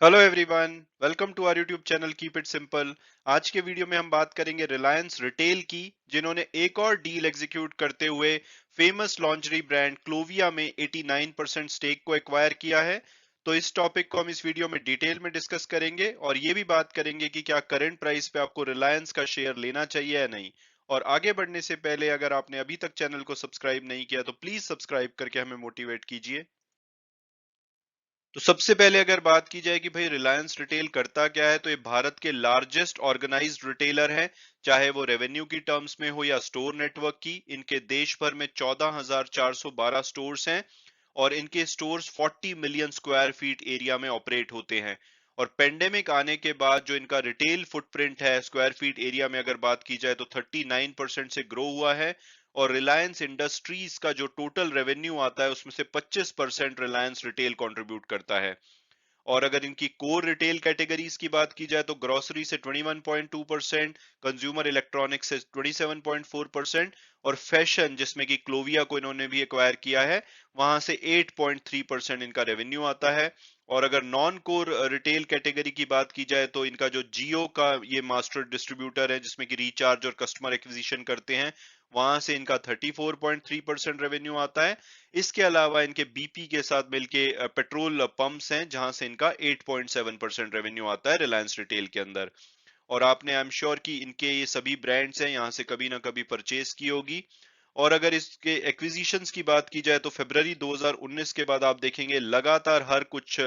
Hello everyone, welcome to our YouTube channel keep it simple. आज के video में हम बात करेंगे रिलायंस रिटेल की, जिन्होंने एक और डील एग्जीक्यूट करते हुए फेमस लॉन्जरी ब्रांड क्लोविया में 89% स्टेक को एक्वायर किया है। तो इस टॉपिक को हम इस वीडियो में डिटेल में डिस्कस करेंगे और ये भी बात करेंगे कि क्या करंट प्राइस पे आपको रिलायंस का शेयर लेना चाहिए या नहीं। और आगे बढ़ने से पहले अगर आपने अभी तक चैनल को सब्सक्राइब नहीं किया तो प्लीज सब्सक्राइब करके हमें मोटिवेट कीजिए। तो सबसे पहले अगर बात की जाए कि भाई रिलायंस रिटेल करता क्या है, तो ये भारत के लार्जेस्ट ऑर्गेनाइज्ड रिटेलर है। चाहे वो रेवेन्यू की टर्म्स में हो या स्टोर नेटवर्क की, इनके देश भर में 14,412 स्टोर्स हैं और इनके stores 40 million square feet area में ऑपरेट होते हैं। और पेंडेमिक आने के बाद जो इनका रिटेल फुटप्रिंट है स्क्वायर फीट एरिया में अगर बात की जाए तो 39% से ग्रो हुआ है। और रिलायंस इंडस्ट्रीज का जो टोटल रेवेन्यू आता है उसमें से 25% रिलायंस रिटेल कंट्रीब्यूट करता है। और अगर इनकी कोर रिटेल कैटेगरीज की बात की जाए तो ग्रोसरी से 21.2%, कंज्यूमर इलेक्ट्रॉनिक्स से 27.4% और फैशन, जिसमें कि क्लोविया को इन्होंने भी एक्वायर किया है, वहां से 8.3% इनका रेवेन्यू आता है। और अगर नॉन कोर रिटेल कैटेगरी की बात की जाए तो इनका जो जियो का ये मास्टर डिस्ट्रीब्यूटर है, जिसमें कि रिचार्ज और कस्टमर एक्विजिशन करते हैं, वहां से इनका 34.3% रेवेन्यू आता है। इसके अलावा इनके बीपी के साथ मिलके पेट्रोल पंप्स हैं, जहां से इनका 8.7% रेवेन्यू आता है रिलायंस रिटेल के अंदर। और आपने आई एम श्योर कि इनके ये सभी ब्रांड्स हैं, यहाँ से कभी ना कभी परचेज की होगी। और अगर इसके एक्विजिशंस की बात की जाए तो फरवरी 2019 के बाद आप देखेंगे लगातार हर कुछ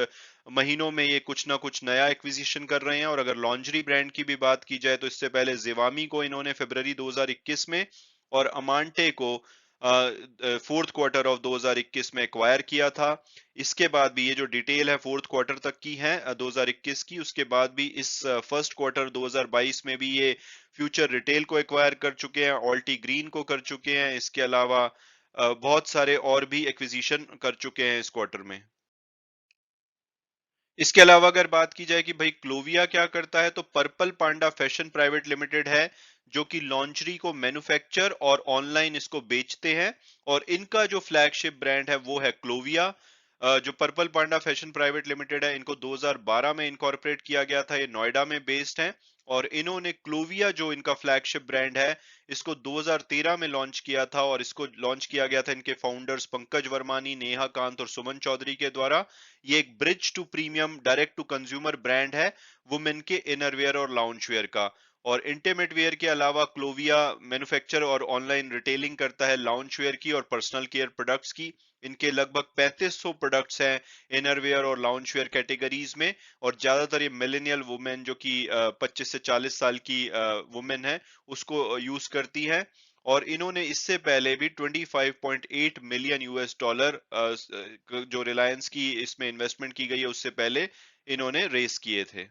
महीनों में ये कुछ ना कुछ नया एक्विजिशन कर रहे हैं। और अगर लॉन्जरी ब्रांड की भी बात की जाए तो इससे पहले जिवामी को इन्होंने फरवरी 2021 में और अमांटे को फोर्थ क्वार्टर ऑफ 2021 में एक्वायर किया था। इसके बाद भी ये जो डिटेल है फोर्थ क्वार्टर तक की है 2021 की, उसके बाद भी इस फर्स्ट क्वार्टर 2022 में भी ये फ्यूचर रिटेल को एक्वायर कर चुके हैं, ऑल्टी ग्रीन को कर चुके हैं। इसके अलावा बहुत सारे और भी एक्विजिशन कर चुके हैं इस क्वार्टर में। इसके अलावा अगर बात की जाए कि भाई क्लोविया क्या करता है, तो पर्पल पांडा फैशन प्राइवेट लिमिटेड है, जो कि लॉन्चरी को मैन्युफैक्चर और ऑनलाइन इसको बेचते हैं। और इनका जो फ्लैगशिप ब्रांड है वो है क्लोविया। जो पर्पल पांडा फैशन प्राइवेट लिमिटेड है, इनको 2012 में इनकॉर्पोरेट किया गया था, ये नोएडा में बेस्ड है। और इन्होंने क्लोविया जो इनका फ्लैगशिप ब्रांड है, इसको 2013 में लॉन्च किया था। और इसको लॉन्च किया गया था इनके फाउंडर्स पंकज वर्मानी, नेहा कांत और सुमन चौधरी के द्वारा। ये एक bridge to premium direct to consumer brand है वुमेन के इनरवेयर और लाउंज वेयर का। और इंटीमेट वेयर के अलावा क्लोविया मैन्युफैक्चर और ऑनलाइन रिटेलिंग करता है लाउंज वेयर की और पर्सनल केयर प्रोडक्ट्स की। इनके लगभग 3500 प्रोडक्ट्स हैं इनरवेयर और लाउंज वेयर कैटेगरीज में। और ज्यादातर ये मिलेनियल वुमेन, जो कि 25 से 40 साल की वुमेन है, उसको यूज करती है। और इन्होंने इससे पहले भी 25.8 मिलियन यूएस डॉलर जो रिलायंस की इसमें इन्वेस्टमेंट की गई है उससे पहले इन्होंने रेस किए थे।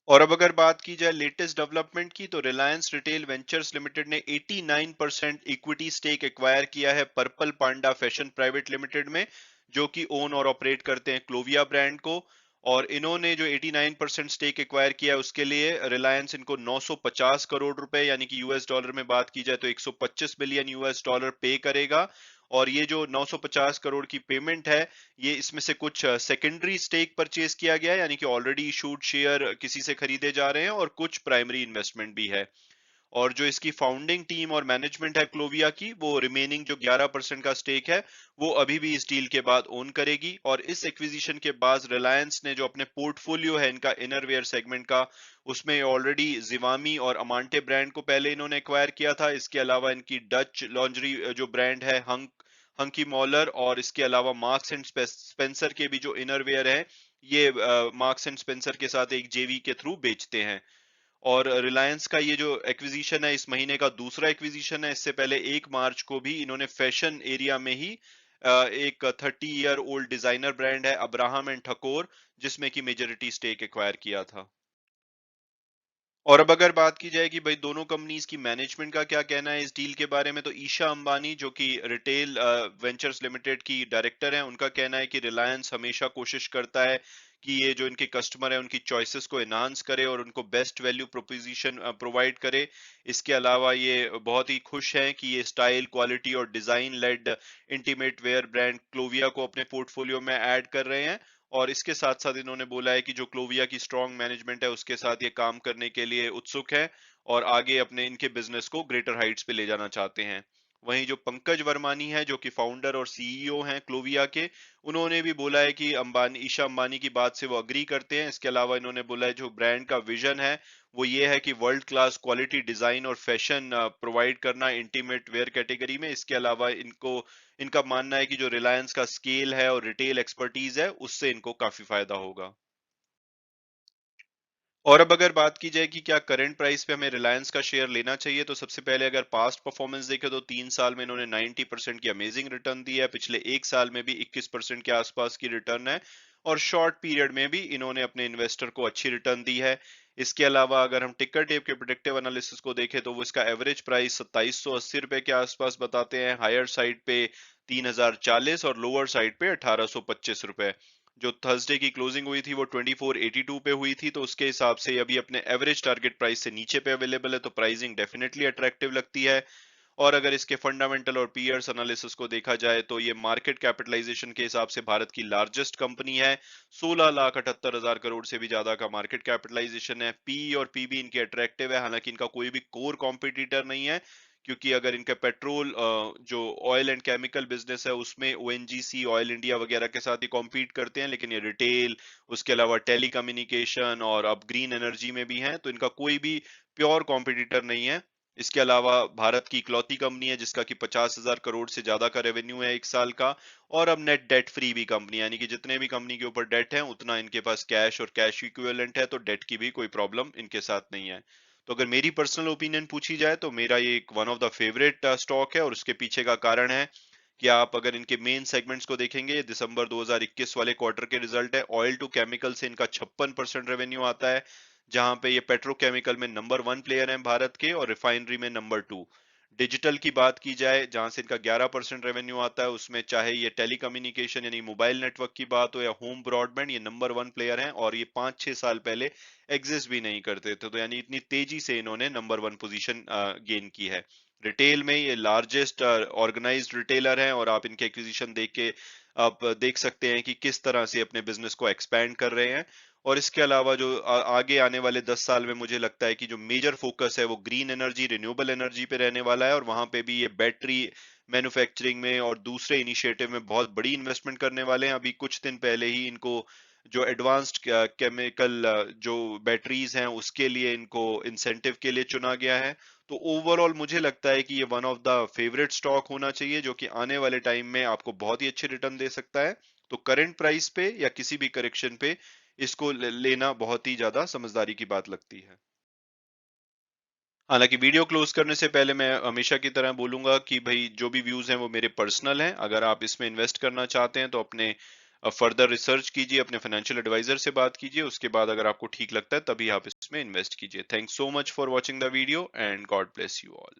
और अब अगर बात की जाए लेटेस्ट डेवलपमेंट की, तो रिलायंस रिटेल वेंचर्स लिमिटेड ने 89% इक्विटी स्टेक एक्वायर किया है पर्पल पांडा फैशन प्राइवेट लिमिटेड में, जो कि ओन और ऑपरेट करते हैं क्लोविया ब्रांड को। और इन्होंने जो 89% स्टेक एक्वायर किया है उसके लिए रिलायंस इनको 950 करोड़ रुपए, यानी कि यूएस डॉलर में बात की जाए तो 125 बिलियन यूएस डॉलर पे करेगा। और ये जो 950 करोड़ की पेमेंट है, ये इसमें से कुछ सेकेंडरी स्टेक परचेज किया गया है, यानी कि ऑलरेडी इशूड शेयर किसी से खरीदे जा रहे हैं, और कुछ प्राइमरी इन्वेस्टमेंट भी है। और जो इसकी फाउंडिंग टीम और मैनेजमेंट है क्लोविया की, वो रिमेनिंग जो 11% का स्टेक है वो अभी भी इस डील के बाद ओन करेगी। और इस एक्विजिशन के बाद रिलायंस ने जो अपने पोर्टफोलियो है इनका इनरवेयर सेगमेंट का, उसमें ऑलरेडी जिवामी और अमांटे ब्रांड को पहले इन्होंने एक्वायर किया था। इसके अलावा इनकी डच लॉन्जरी जो ब्रांड है हंकी मॉलर, और इसके अलावा मार्क्स एंड स्पेंसर के भी जो इनरवेयर है, ये मार्क्स एंड स्पेंसर के साथ एक जेवी के थ्रू बेचते हैं। और रिलायंस का ये जो एक्विजिशन है इस महीने का दूसरा एक्विजिशन है। इससे पहले 1 मार्च को भी इन्होंने फैशन एरिया में ही एक 30 ईयर ओल्ड डिजाइनर ब्रांड है अब्राहम एंड ठकोर, जिसमें की मेजोरिटी स्टेक एक्वायर किया था। और अब अगर बात की जाए कि भाई दोनों कंपनीज की मैनेजमेंट का क्या कहना है इस डील के बारे में, तो ईशा अंबानी, जो कि रिटेल वेंचर्स लिमिटेड की डायरेक्टर हैं, उनका कहना है कि रिलायंस हमेशा कोशिश करता है कि ये जो इनके कस्टमर है उनकी चॉइसेस को एनहांस करे और उनको बेस्ट वैल्यू प्रोपोजिशन प्रोवाइड करे। इसके अलावा ये बहुत ही खुश हैं कि ये स्टाइल, क्वालिटी और design led intimate wear brand Clovia को अपने पोर्टफोलियो में ऐड कर रहे हैं। और इसके साथ साथ इन्होंने बोला है कि जो क्लोविया की स्ट्रॉन्ग मैनेजमेंट है उसके साथ ये काम करने के लिए उत्सुक है और आगे अपने इनके बिजनेस को ग्रेटर हाइट्स पे ले जाना चाहते हैं। वहीं जो पंकज वर्मानी है जो कि फाउंडर और सीईओ हैं क्लोविया के, उन्होंने भी बोला है कि ईशा अंबानी की बात से वो अग्री करते हैं। इसके अलावा इन्होंने बोला है जो ब्रांड का विजन है वो ये है कि वर्ल्ड क्लास क्वालिटी डिजाइन और फैशन प्रोवाइड करना इंटीमेट वेयर कैटेगरी में। इसके अलावा इनको इनका मानना है कि जो रिलायंस का स्केल है और रिटेल एक्सपर्टीज है उससे इनको काफी फायदा होगा। और अब अगर बात की जाए कि क्या करंट प्राइस पे हमें रिलायंस का शेयर लेना चाहिए, तो सबसे पहले अगर पास्ट परफॉर्मेंस देखें तो 3 साल में इन्होंने 90% की अमेजिंग रिटर्न दी है, पिछले 1 साल में भी 21% के आसपास की रिटर्न है और शॉर्ट पीरियड में भी इन्होंने अपने इन्वेस्टर को अच्छी रिटर्न दी है। इसके अलावा अगर हम टिकर टेप के प्रोडक्टिव एनालिसिस को देखें तो वो इसका एवरेज प्राइस 2780 रुपए के आसपास बताते हैं, हायर साइड पे 3040 और लोअर साइड पे 1825 रुपए। जो थर्सडे की क्लोजिंग हुई थी वो 2482 पे हुई थी, तो उसके हिसाब से अभी अपने एवरेज टारगेट प्राइस से नीचे पे अवेलेबल है, तो प्राइसिंग डेफिनेटली अट्रैक्टिव लगती है। और अगर इसके फंडामेंटल और पीयर्स एनालिसिस को देखा जाए तो ये मार्केट कैपिटलाइजेशन के हिसाब से भारत की लार्जेस्ट कंपनी है। 16,78,000 करोड़ से भी ज्यादा का मार्केट कैपिटलाइजेशन है। पी और पीबी इनके अट्रैक्टिव है, हालांकि इनका कोई भी कोर कॉम्पिटिटर नहीं है, क्योंकि अगर इनका पेट्रोल जो ऑयल एंड केमिकल बिजनेस है उसमें ओएनजीसी, ऑयल इंडिया वगैरह के साथ ही कॉम्पीट करते हैं, लेकिन ये रिटेल, उसके अलावा टेलीकम्युनिकेशन और अब ग्रीन एनर्जी में भी हैं, तो इनका कोई भी प्योर कॉम्पिटिटर नहीं है। इसके अलावा भारत की इकलौती कंपनी है जिसका कि 50,000 करोड़ से ज्यादा का रेवेन्यू है 1 साल का, और अब नेट डेट फ्री भी कंपनी, यानी कि जितने भी कंपनी के ऊपर डेट है उतना इनके पास कैश और कैश इक्विवेलेंट है, तो डेट की भी कोई प्रॉब्लम इनके साथ नहीं है। तो अगर मेरी पर्सनल ओपिनियन पूछी जाए तो मेरा ये एक one of the favourite stock है, और उसके पीछे का कारण है कि आप अगर इनके मेन सेगमेंट्स को देखेंगे, ये दिसंबर 2021 वाले क्वार्टर के रिजल्ट है। ऑयल टू केमिकल से इनका 56% रेवेन्यू आता है, जहां पे ये पेट्रोकेमिकल में नंबर 1 प्लेयर है भारत के और रिफाइनरी में नंबर 2। डिजिटल की बात की जाए जहां से इनका 11% रेवेन्यू आता है, उसमें चाहे ये टेलीकम्युनिकेशन यानी मोबाइल नेटवर्क की बात हो या होम ब्रॉडबैंड, ये नंबर 1 प्लेयर हैं और ये 5-6 साल पहले एग्जिस्ट भी नहीं करते थे, तो यानी इतनी तेजी से इन्होंने नंबर 1 पोजीशन गेन की है। रिटेल में ये लार्जेस्ट ऑर्गेनाइज्ड रिटेलर हैं और आप इनके एक्विजिशन देख के आप देख सकते हैं कि किस तरह से अपने बिजनेस को एक्सपैंड कर रहे हैं। और इसके अलावा जो आगे आने वाले 10 साल में मुझे लगता है कि जो मेजर फोकस है वो ग्रीन एनर्जी, रिन्यूएबल एनर्जी पे रहने वाला है, और वहां पे भी ये बैटरी मैन्युफैक्चरिंग में और दूसरे इनिशिएटिव में बहुत बड़ी इन्वेस्टमेंट करने वाले हैं। अभी कुछ दिन पहले ही इनको जो एडवांस्ड केमिकल जो बैटरीज हैं उसके लिए इनको इंसेंटिव के लिए चुना गया है। तो ओवरऑल मुझे लगता है कि ये one of the favourite stock होना चाहिए जो कि आने वाले टाइम में आपको बहुत ही अच्छे रिटर्न दे सकता है। तो करंट प्राइस पे या किसी भी करेक्शन पे इसको लेना बहुत ही ज्यादा समझदारी की बात लगती है। हालांकि वीडियो क्लोज करने से पहले मैं हमेशा की तरह बोलूंगा कि भाई जो भी व्यूज हैं वो मेरे पर्सनल हैं। अगर आप इसमें इन्वेस्ट करना चाहते हैं तो अपने फर्दर रिसर्च कीजिए, अपने फाइनेंशियल एडवाइजर से बात कीजिए, उसके बाद अगर आपको ठीक लगता है तभी आप इसमें इन्वेस्ट कीजिए। Thanks so much for watching the video and God bless you all.